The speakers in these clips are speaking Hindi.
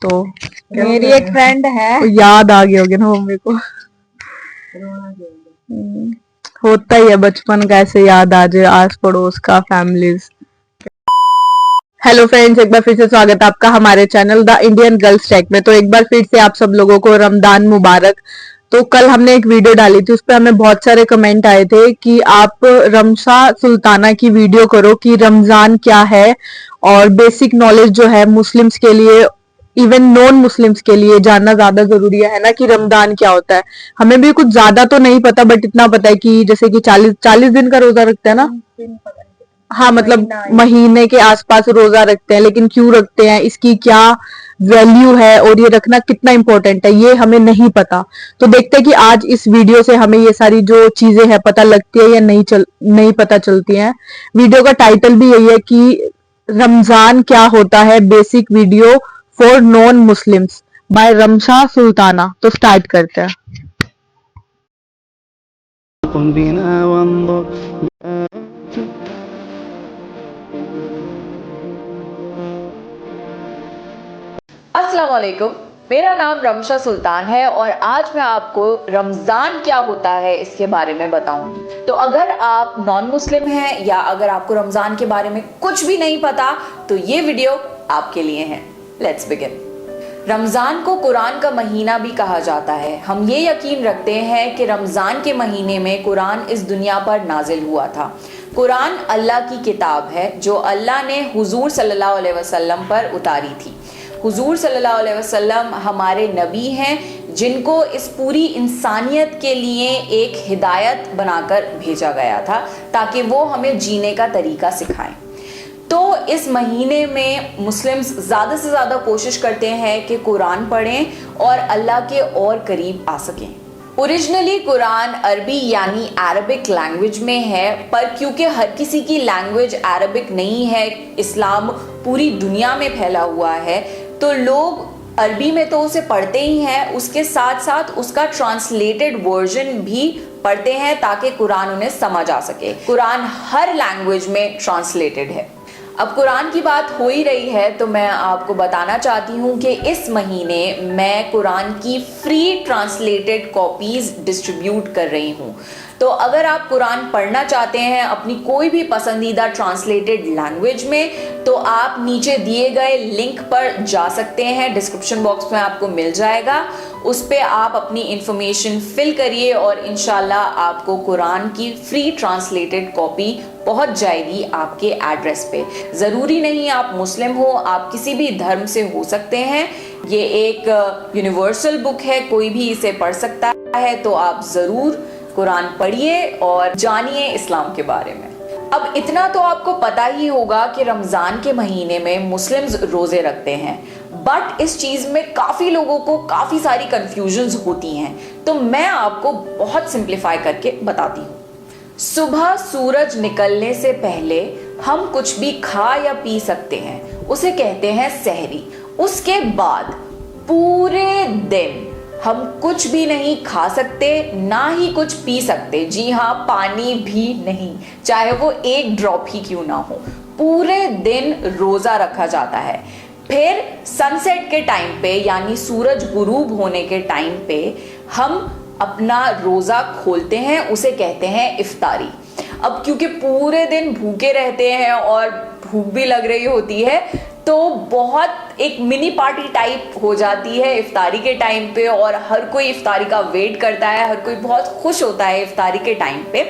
तो मेरी एक फ्रेंड है, तो याद आ गई होगी ना मम्मी को। होता ही है बचपन का, ऐसे याद आ जाए आस पड़ोस का, फैमिलीज। हेलो फ्रेंड्स, एक बार फिर से स्वागत है आपका हमारे channel the Indian girls tech में। तो एक बार फिर से आप सब लोगों को रमजान मुबारक। तो कल हमने एक वीडियो डाली थी, उस पर हमें बहुत सारे कमेंट आए थे कि आप रमशा सुल्ताना की वीडियो करो कि रमजान क्या है और बेसिक नॉलेज जो है मुस्लिम्स के लिए, इवन नॉन मुस्लिम्स के लिए जानना ज्यादा जरूरी है ना, कि रमजान क्या होता है। हमें भी कुछ ज्यादा तो नहीं पता, बट इतना पता है कि जैसे कि 40 दिन का रोजा रखते हैं ना। हाँ, मतलब महीने के आसपास रोजा रखते हैं, लेकिन क्यों रखते हैं, इसकी क्या वैल्यू है और ये रखना कितना इंपॉर्टेंट है, ये हमें नहीं पता। तो देखते हैं कि आज इस वीडियो से हमें ये सारी जो चीजें हैं पता लगती है या नहीं पता चलती हैं। वीडियो का टाइटल भी यही है कि रमजान क्या होता है, basic video for non Muslims by Ramsha Sultana. तो स्टार्ट करते हैं। अस्सलाम वालेकुम। मेरा नाम रमशा सुल्तान है और आज मैं आपको रमज़ान क्या होता है इसके बारे में बताऊंगी। तो अगर आप नॉन मुस्लिम हैं या अगर आपको रमज़ान के बारे में कुछ भी नहीं पता तो ये वीडियो आपके लिए है। Let's begin. रमज़ान को कुरान का महीना भी कहा जाता है। हम ये यकीन रखते हैं कि रमज़ान के महीने में कुरान इस दुनिया पर नाजिल हुआ था। कुरान अल्लाह की किताब है जो अल्लाह ने हुजूर सल्लल्लाहु अलैहि वसल्लम पर उतारी थी। हुजूर सल्लल्लाहु अलैहि वसल्लम हमारे नबी हैं जिनको इस पूरी इंसानियत के लिए एक हिदायत बनाकर भेजा गया था ताकि वो हमें जीने का तरीका सिखाएं। तो इस महीने में मुस्लिम्स ज़्यादा से ज़्यादा कोशिश करते हैं कि कुरान पढ़ें और अल्लाह के और करीब आ सकें। ओरिजिनली कुरान अरबी यानी अरबिक लैंग्वेज में है, पर क्योंकि हर किसी की लैंग्वेज अरबिक नहीं है, इस्लाम पूरी दुनिया में फैला हुआ है, तो लोग अरबी में तो उसे पढ़ते ही हैं, उसके साथ साथ उसका ट्रांसलेटेड वर्जन भी पढ़ते हैं ताकि कुरान उन्हें समझ आ सके। कुरान हर लैंग्वेज में ट्रांसलेटेड है। अब कुरान की बात हो ही रही है तो मैं आपको बताना चाहती हूँ कि इस महीने मैं कुरान की फ्री ट्रांसलेटेड कॉपीज़ डिस्ट्रीब्यूट कर रही हूँ। तो अगर आप कुरान पढ़ना चाहते हैं अपनी कोई भी पसंदीदा ट्रांसलेटेड लैंग्वेज में तो आप नीचे दिए गए लिंक पर जा सकते हैं, डिस्क्रिप्शन बॉक्स में आपको मिल जाएगा। उस पर आप अपनी इंफॉर्मेशन फिल करिए और इंशाल्लाह आपको कुरान की फ्री ट्रांसलेटेड कॉपी पहुंच जाएगी आपके एड्रेस पे। ज़रूरी नहीं आप मुस्लिम हो, आप किसी भी धर्म से हो सकते हैं। ये एक यूनिवर्सल बुक है, कोई भी इसे पढ़ सकता है। तो आप ज़रूर कुरान पढ़िए और जानिए इस्लाम के बारे में। अब इतना तो आपको पता ही होगा कि रमज़ान के महीने में मुस्लिम्स रोज़े रखते हैं, बट इस चीज़ में काफ़ी लोगों को काफ़ी सारी कंफ्यूजन्स होती हैं। तो मैं आपको बहुत सिंप्लीफाई करके बताती हूँ। सुबह सूरज निकलने से पहले हम कुछ भी खा या पी सकते हैं, उसे कहते हैं सहरी। उसके बाद पूरे दिन हम कुछ भी नहीं खा सकते, ना ही कुछ पी सकते। जी हाँ, पानी भी नहीं, चाहे वो एक ड्रॉप ही क्यों ना हो। पूरे दिन रोजा रखा जाता है। फिर सनसेट के टाइम पे यानी सूरज गुरूब होने के टाइम पे हम अपना रोजा खोलते हैं, उसे कहते हैं इफ्तारी। अब क्योंकि पूरे दिन भूखे रहते हैं और भूख भी लग रही होती है तो बहुत एक मिनी पार्टी टाइप हो जाती है इफ्तारी के टाइम पे, और हर कोई इफ्तारी का वेट करता है, हर कोई बहुत खुश होता है इफ्तारी के टाइम पे,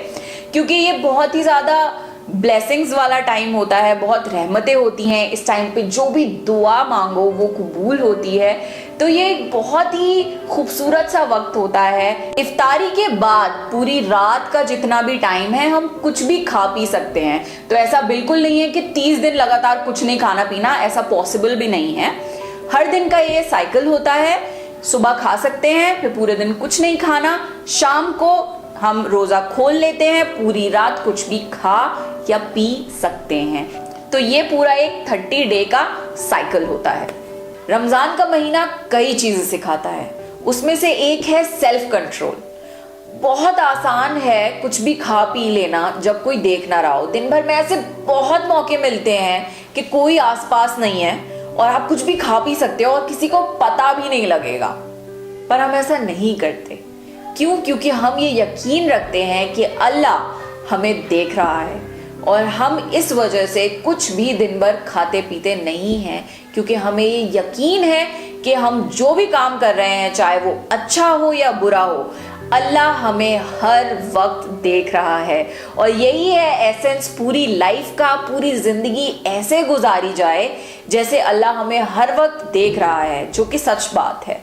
क्योंकि ये बहुत ही ज़्यादा ब्लेसिंग्स वाला टाइम होता है, बहुत रहमतें होती हैं इस टाइम पे, जो भी दुआ मांगो वो कबूल होती है। तो ये एक बहुत ही खूबसूरत सा वक्त होता है। इफ्तारी के बाद पूरी रात का जितना भी टाइम है हम कुछ भी खा पी सकते हैं। तो ऐसा बिल्कुल नहीं है कि 30 दिन लगातार कुछ नहीं खाना पीना, ऐसा पॉसिबल भी नहीं है। हर दिन का ये साइकिल होता है। सुबह खा सकते हैं, फिर पूरे दिन कुछ नहीं खाना, शाम को हम रोजा खोल लेते हैं, पूरी रात कुछ भी खा या पी सकते हैं। तो ये पूरा एक 30 डे का साइकिल होता है। रमजान का महीना कई चीजें सिखाता है, उसमें से एक है सेल्फ कंट्रोल। बहुत आसान है कुछ भी खा पी लेना जब कोई देख ना रहा हो। दिन भर में ऐसे बहुत मौके मिलते हैं कि कोई आसपास नहीं है और आप कुछ भी खा पी सकते हो और किसी को पता भी नहीं लगेगा, पर हम ऐसा नहीं करते। क्यों? क्योंकि हम ये यकीन रखते हैं कि अल्लाह हमें देख रहा है और हम इस वजह से कुछ भी दिन भर खाते पीते नहीं हैं, क्योंकि हमें ये यकीन है कि हम जो भी काम कर रहे हैं, चाहे वो अच्छा हो या बुरा हो, अल्लाह हमें हर वक्त देख रहा है। और यही है एसेंस पूरी लाइफ का। पूरी जिंदगी ऐसे गुजारी जाए जैसे अल्लाह हमें हर वक्त देख रहा है, जो कि सच बात है।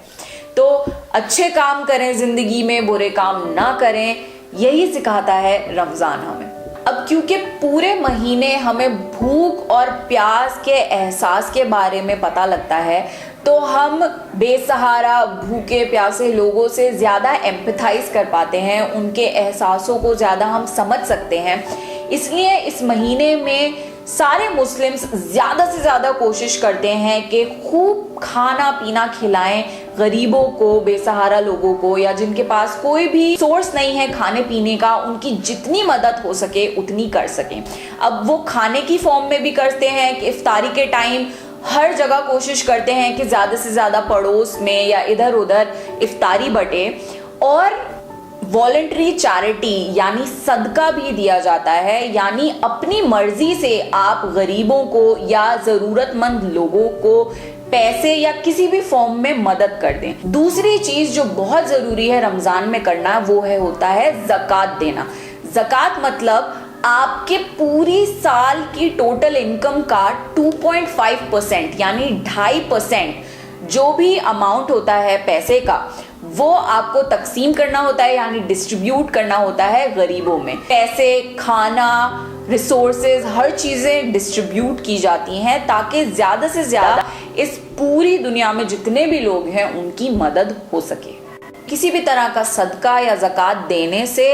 तो अच्छे काम करें जिंदगी में, बुरे काम ना करें, यही सिखाता है रमजान हमें। अब क्योंकि पूरे महीने हमें भूख और प्यास के एहसास के बारे में पता लगता है, तो हम बेसहारा भूखे प्यासे लोगों से ज़्यादा एम्पैथाइज कर पाते हैं, उनके एहसासों को ज़्यादा हम समझ सकते हैं। इसलिए इस महीने में सारे मुस्लिम्स ज़्यादा से ज़्यादा कोशिश करते हैं कि खूब खाना पीना खिलाएं गरीबों को, बेसहारा लोगों को, या जिनके पास कोई भी सोर्स नहीं है खाने पीने का, उनकी जितनी मदद हो सके उतनी कर सकें। अब वो खाने की फॉर्म में भी करते हैं कि इफ्तारी के टाइम हर जगह कोशिश करते हैं कि ज़्यादा से ज़्यादा पड़ोस में या इधर उधर इफ्तारी बटे, और वॉलंटरी चैरिटी यानी सदका भी दिया जाता है, यानी अपनी मर्जी से आप गरीबों को या ज़रूरतमंद लोगों को पैसे या किसी भी फॉर्म में मदद कर दें। दूसरी चीज़ जो बहुत ज़रूरी है रमज़ान में करना, वो होता है ज़कात देना। ज़कात मतलब आपके पूरी साल की टोटल इनकम का 2.5% यानी 2.5% जो भी अमाउंट होता है पैसे का, वो आपको तकसीम करना होता है, यानी डिस्ट्रीब्यूट करना होता है गरीबों में। पैसे, खाना, रिसोर्सेज, हर चीज़ें डिस्ट्रीब्यूट की जाती हैं ताकि ज़्यादा से ज़्यादा इस पूरी दुनिया में जितने भी लोग हैं उनकी मदद हो सके। किसी भी तरह का सदका या ज़कात देने से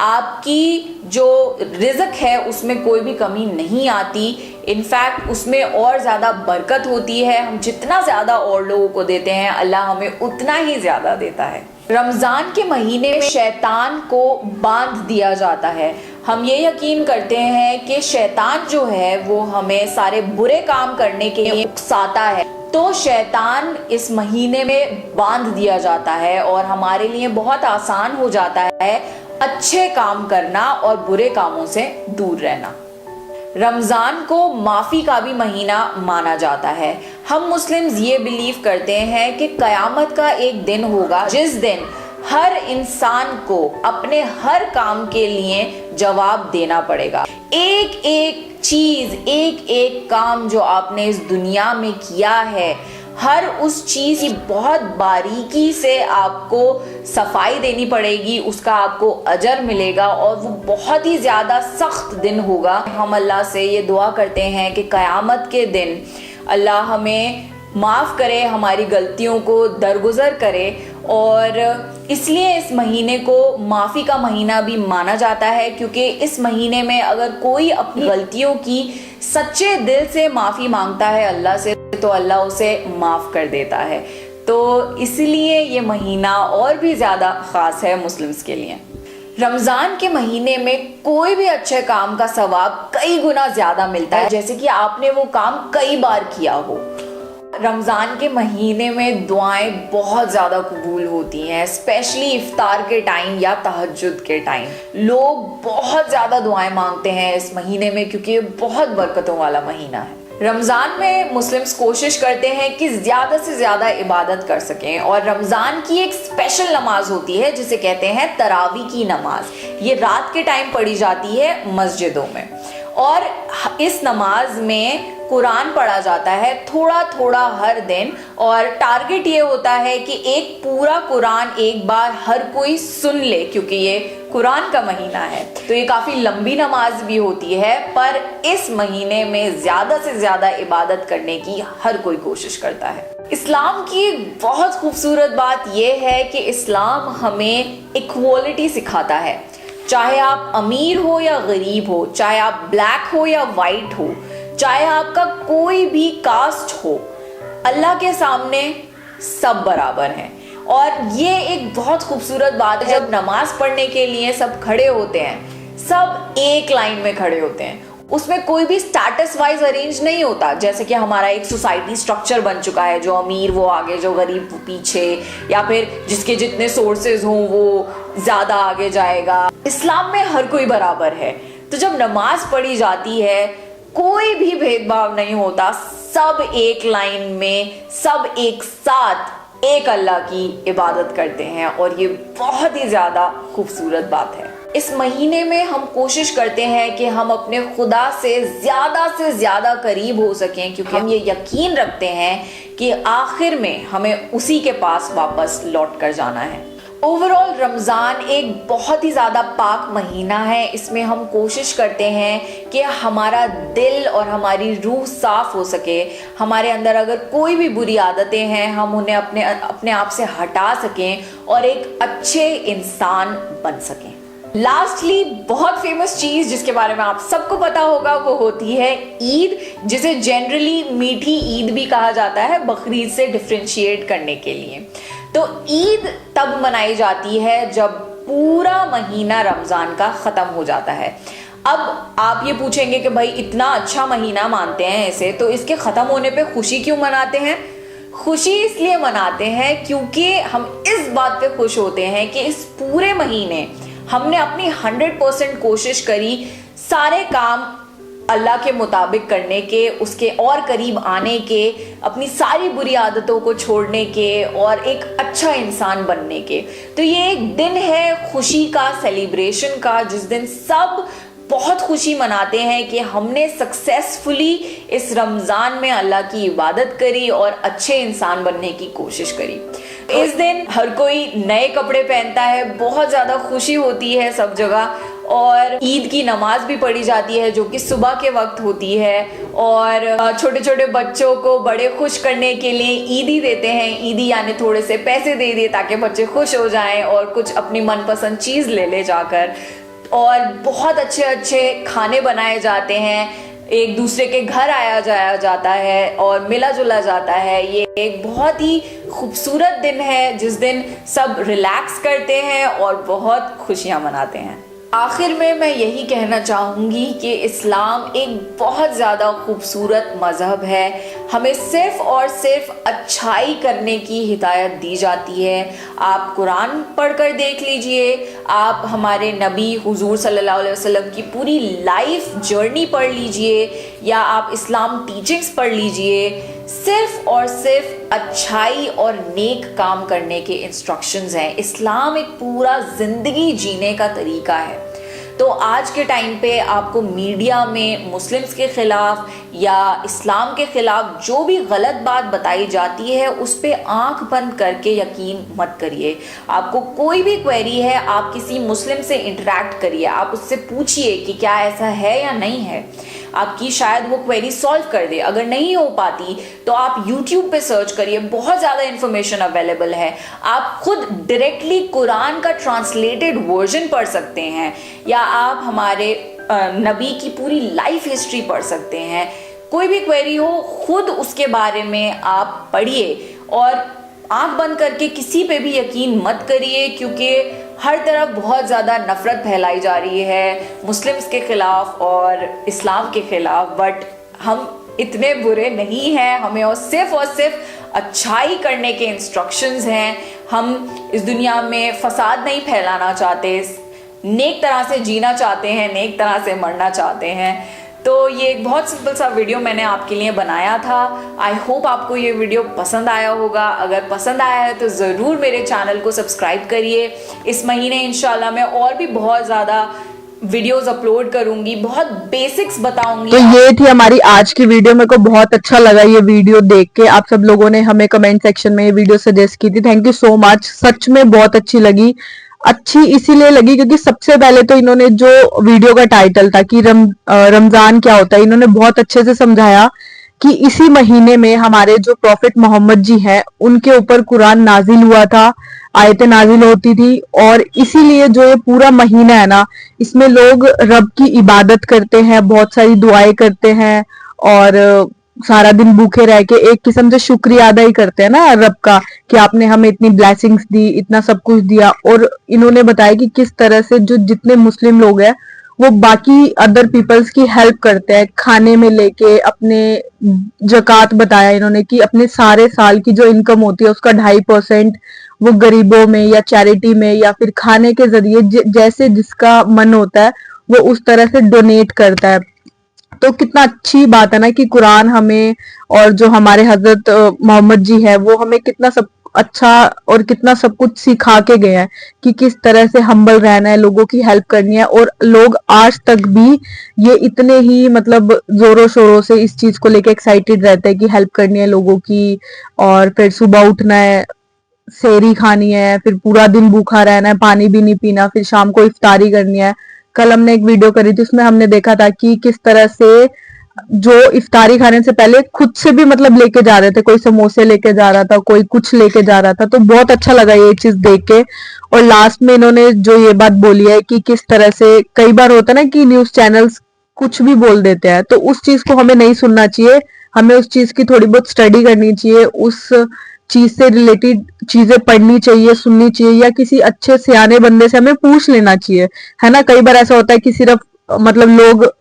आपकी जो रिज़्क है उसमें कोई भी कमी नहीं आती, इनफैक्ट उसमें और ज़्यादा बरकत होती है। हम जितना ज़्यादा और लोगों को देते हैं, अल्लाह हमें उतना ही ज़्यादा देता है। रमज़ान के महीने में शैतान को बांध दिया जाता है। हम ये यकीन करते हैं कि शैतान जो है वो हमें सारे बुरे काम करने के लिए उकसाता है, तो शैतान इस महीने में बांध दिया जाता है और हमारे लिए बहुत आसान हो जाता है अच्छे काम करना और बुरे कामों से दूर रहना। रमज़ान को माफ़ी का भी महीना माना जाता है। हम मुस्लिम्स ये बिलीव करते हैं कि क़यामत का एक दिन होगा जिस दिन हर इंसान को अपने हर काम के लिए जवाब देना पड़ेगा। एक एक चीज़, एक एक काम जो आपने इस दुनिया में किया है, हर उस चीज़ की बहुत बारीकी से आपको सफाई देनी पड़ेगी, उसका आपको अजर मिलेगा और वो बहुत ही ज़्यादा सख्त दिन होगा। हम अल्लाह से ये दुआ करते हैं कि क़यामत के दिन अल्लाह हमें माफ़ करे, हमारी गलतियों को दरगुजर करे, और इसलिए इस महीने को माफ़ी का महीना भी माना जाता है, क्योंकि इस महीने में अगर कोई अपनी गलतियों की सच्चे दिल से माफ़ी मांगता है अल्लाह से, तो अल्लाह उसे माफ़ कर देता है। तो इसलिए ये महीना और भी ज़्यादा ख़ास है मुस्लिम्स के लिए। रमज़ान के महीने में कोई भी अच्छे काम का सवाब कई गुना ज़्यादा मिलता है, जैसे कि आपने वो काम कई बार किया हो। रमज़ान के महीने में दुआएं बहुत ज़्यादा कबूल होती हैं, स्पेशली इफ्तार के टाइम या तहज्जुद के टाइम। लोग बहुत ज़्यादा दुआएं मांगते हैं इस महीने में, क्योंकि ये बहुत बरकतों वाला महीना है। रमज़ान में मुस्लिम्स कोशिश करते हैं कि ज़्यादा से ज़्यादा इबादत कर सकें, और रमज़ान की एक स्पेशल नमाज होती है जिसे कहते हैं तरावी की नमाज। ये रात के टाइम पढ़ी जाती है मस्जिदों में, और इस नमाज में कुरान पढ़ा जाता है थोड़ा थोड़ा हर दिन, और टारगेट ये होता है कि एक पूरा कुरान एक बार हर कोई सुन ले, क्योंकि ये कुरान का महीना है। तो ये काफ़ी लंबी नमाज भी होती है, पर इस महीने में ज़्यादा से ज़्यादा इबादत करने की हर कोई कोशिश करता है। इस्लाम की एक बहुत खूबसूरत बात यह है कि इस्लाम हमें इक्वालिटी सिखाता है। चाहे आप अमीर हो या गरीब हो, चाहे आप ब्लैक हो या वाइट हो, चाहे आपका कोई भी कास्ट हो, अल्लाह के सामने सब बराबर हैं। और ये एक बहुत खूबसूरत बात है, जब नमाज पढ़ने के लिए सब खड़े होते हैं, सब एक लाइन में खड़े होते हैं, उसमें कोई भी स्टेटस वाइज अरेंज नहीं होता, जैसे कि हमारा एक सोसाइटी स्ट्रक्चर बन चुका है, जो अमीर वो आगे, जो गरीब वो पीछे, या फिर जिसके जितने सोर्सेज हों वो ज्यादा आगे जाएगा। इस्लाम में हर कोई बराबर है। तो जब नमाज पढ़ी जाती है कोई भी भेदभाव नहीं होता, सब एक लाइन में, सब एक साथ एक अल्लाह की इबादत करते हैं, और ये बहुत ही ज्यादा खूबसूरत बात है। इस महीने में हम कोशिश करते हैं कि हम अपने खुदा से ज्यादा करीब हो सकें, क्योंकि हम ये यकीन रखते हैं कि आखिर में हमें उसी के पास वापस लौट कर जाना है। ओवरऑल रमज़ान एक बहुत ही ज़्यादा पाक महीना है। इसमें हम कोशिश करते हैं कि हमारा दिल और हमारी रूह साफ हो सके। हमारे अंदर अगर कोई भी बुरी आदतें हैं हम उन्हें अपने आप से हटा सकें और एक अच्छे इंसान बन सकें। लास्टली बहुत फेमस चीज जिसके बारे में आप सबको पता होगा वो होती है ईद, जिसे जनरली मीठी ईद भी कहा जाता है, बकरीद से डिफरेंशिएट करने के लिए। तो ईद तब मनाई जाती है जब पूरा महीना रमजान का खत्म हो जाता है। अब आप ये पूछेंगे कि भाई इतना अच्छा महीना मानते हैं इसे, तो इसके खत्म होने पे खुशी क्यों मनाते हैं? खुशी इसलिए मनाते हैं क्योंकि हम इस बात पे खुश होते हैं कि इस पूरे महीने हमने अपनी 100% कोशिश करी सारे काम अल्लाह के मुताबिक करने के, उसके और करीब आने के, अपनी सारी बुरी आदतों को छोड़ने के और एक अच्छा इंसान बनने के। तो ये एक दिन है खुशी का, सेलिब्रेशन का, जिस दिन सब बहुत खुशी मनाते हैं कि हमने सक्सेसफुली इस रमज़ान में अल्लाह की इबादत करी और अच्छे इंसान बनने की कोशिश करी। इस दिन हर कोई नए कपड़े पहनता है, बहुत ज़्यादा खुशी होती है सब जगह, और ईद की नमाज भी पढ़ी जाती है जो कि सुबह के वक्त होती है। और छोटे छोटे बच्चों को बड़े खुश करने के लिए ईदी देते हैं। ईदी यानी थोड़े से पैसे दे दिए ताकि बच्चे खुश हो जाएं और कुछ अपनी मनपसंद चीज़ ले जाकर। और बहुत अच्छे अच्छे खाने बनाए जाते हैं, एक दूसरे के घर आया जाया जाता है और मिला जुला जाता है। ये एक बहुत ही खूबसूरत दिन है जिस दिन सब रिलैक्स करते हैं और बहुत खुशियां मनाते हैं। आखिर में मैं यही कहना चाहूँगी कि इस्लाम एक बहुत ज़्यादा खूबसूरत मज़हब है। हमें सिर्फ़ और सिर्फ अच्छाई करने की हिदायत दी जाती है। आप कुरान पढ़कर देख लीजिए, आप हमारे नबी हुजूर सल्लल्लाहु अलैहि वसल्लम की पूरी लाइफ जर्नी पढ़ लीजिए, या आप इस्लाम टीचिंग्स पढ़ लीजिए। सिर्फ और सिर्फ अच्छाई और नेक काम करने के इंस्ट्रक्शंस हैं। इस्लाम एक पूरा जिंदगी जीने का तरीका है। तो आज के टाइम पे आपको मीडिया में मुस्लिम्स के खिलाफ या इस्लाम के खिलाफ जो भी गलत बात बताई जाती है उस पे आंख बंद करके यकीन मत करिए। आपको कोई भी क्वेरी है, आप किसी मुस्लिम से इंटरेक्ट करिए, आप उससे पूछिए कि क्या ऐसा है या नहीं है। आपकी शायद वो क्वेरी सॉल्व कर दे। अगर नहीं हो पाती तो आप YouTube पे सर्च करिए, बहुत ज़्यादा इंफॉर्मेशन अवेलेबल है। आप खुद डायरेक्टली कुरान का ट्रांसलेटेड वर्जन पढ़ सकते हैं, या आप हमारे नबी की पूरी लाइफ हिस्ट्री पढ़ सकते हैं। कोई भी क्वेरी हो खुद उसके बारे में आप पढ़िए और आंख बंद करके किसी पे भी यकीन मत करिए, क्योंकि हर तरफ बहुत ज़्यादा नफरत फैलाई जा रही है मुस्लिम्स के ख़िलाफ़ और इस्लाम के ख़िलाफ़। बट हम इतने बुरे नहीं हैं, हमें और सिर्फ अच्छाई करने के इंस्ट्रक्शंस हैं। हम इस दुनिया में फसाद नहीं फैलाना चाहते, नेक तरह से जीना चाहते हैं, नेक तरह से मरना चाहते हैं। तो ये एक बहुत सिंपल सा वीडियो मैंने आपके लिए बनाया था। आई होप आपको ये वीडियो पसंद आया होगा। अगर पसंद आया है तो ज़रूर मेरे चैनल को सब्सक्राइब करिए। इस महीने इंशाल्लाह मैं और भी बहुत ज़्यादा वीडियोस अपलोड करूंगी, बहुत बेसिक्स बताऊंगी। तो ये थी हमारी आज की वीडियो। मेरे को बहुत अच्छा लगा ये वीडियो देख के। आप सब लोगों ने हमें कमेंट सेक्शन में ये वीडियो सजेस्ट की थी, थैंक यू सो मच। सच में बहुत अच्छी लगी। अच्छी इसीलिए लगी क्योंकि सबसे पहले तो इन्होंने जो वीडियो का टाइटल था कि रमजान क्या होता है, इन्होंने बहुत अच्छे से समझाया कि इसी महीने में हमारे जो प्रॉफिट मोहम्मद जी हैं उनके ऊपर कुरान नाजिल हुआ था, आयतें नाजिल होती थी। और इसीलिए जो ये पूरा महीना है ना, इसमें लोग रब की इबादत करते हैं, बहुत सारी दुआएं करते हैं और सारा दिन भूखे रह के एक किस्म से शुक्रिया अदा ही करते हैं ना रब का, कि आपने हमें इतनी ब्लेसिंग्स दी, इतना सब कुछ दिया। और इन्होंने बताया कि किस तरह से जो जितने मुस्लिम लोग हैं वो बाकी अदर पीपल्स की हेल्प करते हैं, खाने में लेके अपने ज़कात बताया इन्होंने कि अपने सारे साल की जो इनकम होती है उसका 2.5% वो गरीबों में या चैरिटी में या फिर खाने के जरिए जैसे जिसका मन होता है वो उस तरह से डोनेट करता है। तो कितना अच्छी बात है ना कि कुरान हमें और जो हमारे हजरत मोहम्मद जी है वो हमें कितना सब अच्छा और कितना सब कुछ सिखा के गए हैं कि किस तरह से हम्बल रहना है, लोगों की हेल्प करनी है। और लोग आज तक भी ये इतने ही मतलब जोरों शोरों से इस चीज को लेके एक्साइटेड रहते हैं कि हेल्प करनी है लोगों की। और फिर सुबह उठना है, सेहरी खानी है, फिर पूरा दिन भूखा रहना है, पानी भी नहीं पीना, फिर शाम को इफ्तारी करनी है। कल हमने एक वीडियो करी थी उसमें हमने देखा था कि किस तरह से जो इफ्तारी खाने से पहले खुद से भी मतलब लेके जा रहे थे, कोई समोसे लेके जा रहा था, कोई कुछ लेके जा रहा था। तो बहुत अच्छा लगा ये चीज देख के। और लास्ट में इन्होंने जो ये बात बोली है कि किस तरह से कई बार होता है ना कि न्यूज चैनल्स कुछ भी बोल देते हैं, तो उस चीज को हमें नहीं सुनना चाहिए। हमें उस चीज की थोड़ी बहुत स्टडी करनी चाहिए, उस चीज से रिलेटेड चीजें पढ़नी चाहिए, सुननी चाहिए, या किसी अच्छे सियाने बंदे से हमें पूछ लेना चाहिए, है ना। कई बार ऐसा होता है कि सिर्फ मतलब लोग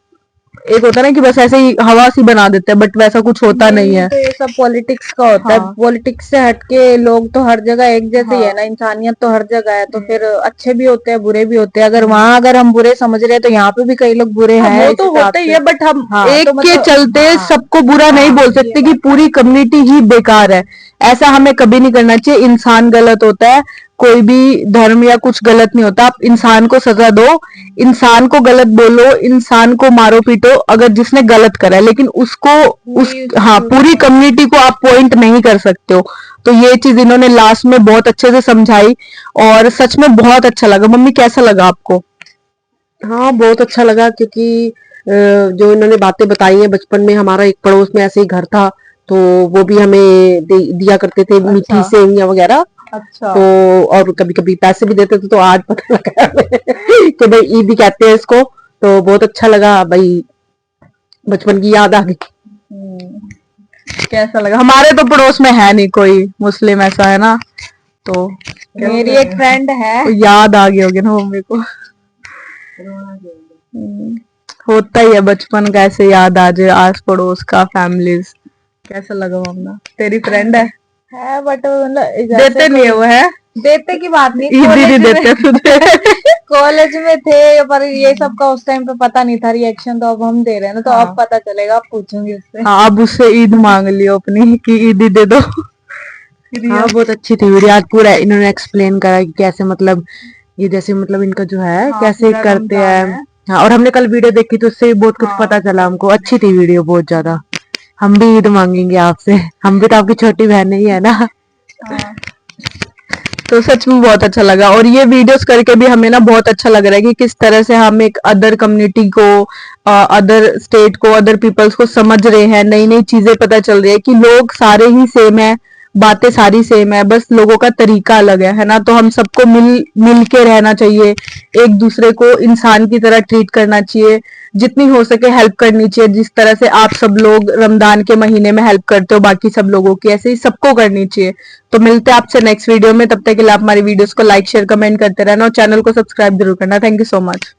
एक होता है ना कि बस ऐसे ही हवा सी बना देते हैं, बट वैसा कुछ होता नहीं है। तो ये सब पॉलिटिक्स का होता है। हाँ। पॉलिटिक्स से हटके लोग तो हर जगह एक जैसे ही है हाँ। ना, इंसानियत तो हर जगह है। तो फिर अच्छे भी होते हैं, बुरे भी होते हैं। अगर वहां अगर हम बुरे समझ रहे हैं तो यहाँ पे भी कई लोग बुरे हाँ, हैं वो इस तो हिसाब होता ही से। है, बट हम हाँ, एक तो के मतलब चलते हाँ, सबको बुरा नहीं हाँ, बोल ये सकते कि बात पूरी कम्युनिटी ही बेकार है। ऐसा हमें कभी नहीं करना चाहिए। इंसान गलत होता है, कोई भी धर्म या कुछ गलत नहीं होता। आप इंसान को सजा दो, इंसान को गलत बोलो, इंसान को मारो पीटो अगर जिसने गलत करा है, लेकिन उसको उस हाँ पूरी कम्युनिटी को आप पॉइंट नहीं कर सकते हो। तो ये चीज इन्होंने लास्ट में बहुत अच्छे से समझाई और सच में बहुत अच्छा लगा। मम्मी कैसा लगा आपको? हाँ, बहुत अच्छा लगा क्योंकि जो इन्होंने बातें बताई हैं, बचपन में हमारा एक पड़ोस में ऐसे ही घर था, तो वो भी हमें दिया करते थे मीठी अच्छा। सेवइयां वगैरह। अच्छा। तो और कभी-कभी पैसे भी देते थे, तो आज पता लगा हमें कि भाई ईद ही कहते हैं इसको। तो बहुत अच्छा लगा भाई, बचपन की याद आ गई। कैसा लगा? हमारे तो पड़ोस में है नहीं कोई मुस्लिम, ऐसा है ना, तो मेरी एक फ्रेंड है। तो याद आ गई होगी ना मम्मी को। होता ही है बचपन का, ऐसे याद आ जाए आस पड़ोस का, फैमिलीज। कैसा लगा मम्मा? तेरी फ्रेंड है? बट मतलब देते नहीं है वो, है देते की बात नहीं, ईद ही नहीं देते तुझे। कॉलेज में थे पर ये सब का उस टाइम पे पता नहीं था रिएक्शन। तो अब हम दे रहे हैं ना, तो हाँ। अब पता चलेगा। अब पूछूंगी उससे। हाँ, अब उससे ईद मांग लियो अपनी कि ईद ही दे दो। हाँ, बहुत अच्छी थी वीडियो। आज पूरा इन्होंने एक्सप्लेन करा कि कैसे मतलब ये जैसे मतलब इनका जो है हाँ, कैसे पूरा करते रमजान हैं। है। हाँ, और हमने कल वीडियो देखी तो उससे भी बहुत कुछ हाँ। पता चला हमको। अच्छी थी वीडियो बहुत ज्यादा। हम भी ईद मांगेंगे आपसे, हम भी तो आपकी छोटी बहन ही है ना। हाँ। तो सच में बहुत अच्छा लगा। और ये वीडियोस करके भी हमें ना बहुत अच्छा लग रहा है कि किस तरह से हम एक अदर कम्युनिटी को, अदर स्टेट को, अदर पीपल्स को समझ रहे हैं। नई नई चीजें पता चल रही है कि लोग सारे ही सेम है, बातें सारी सेम है, बस लोगों का तरीका अलग है ना। तो हम सबको मिल के रहना चाहिए, एक दूसरे को इंसान की तरह ट्रीट करना चाहिए, जितनी हो सके हेल्प करनी चाहिए। जिस तरह से आप सब लोग रमजान के महीने में हेल्प करते हो बाकी सब लोगों की, ऐसे ही सबको करनी चाहिए। तो मिलते हैं आपसे नेक्स्ट वीडियो में, तब तक के लिए आप हमारी वीडियोस को लाइक शेयर कमेंट करते रहना और चैनल को सब्सक्राइब जरूर करना। Thank you so much.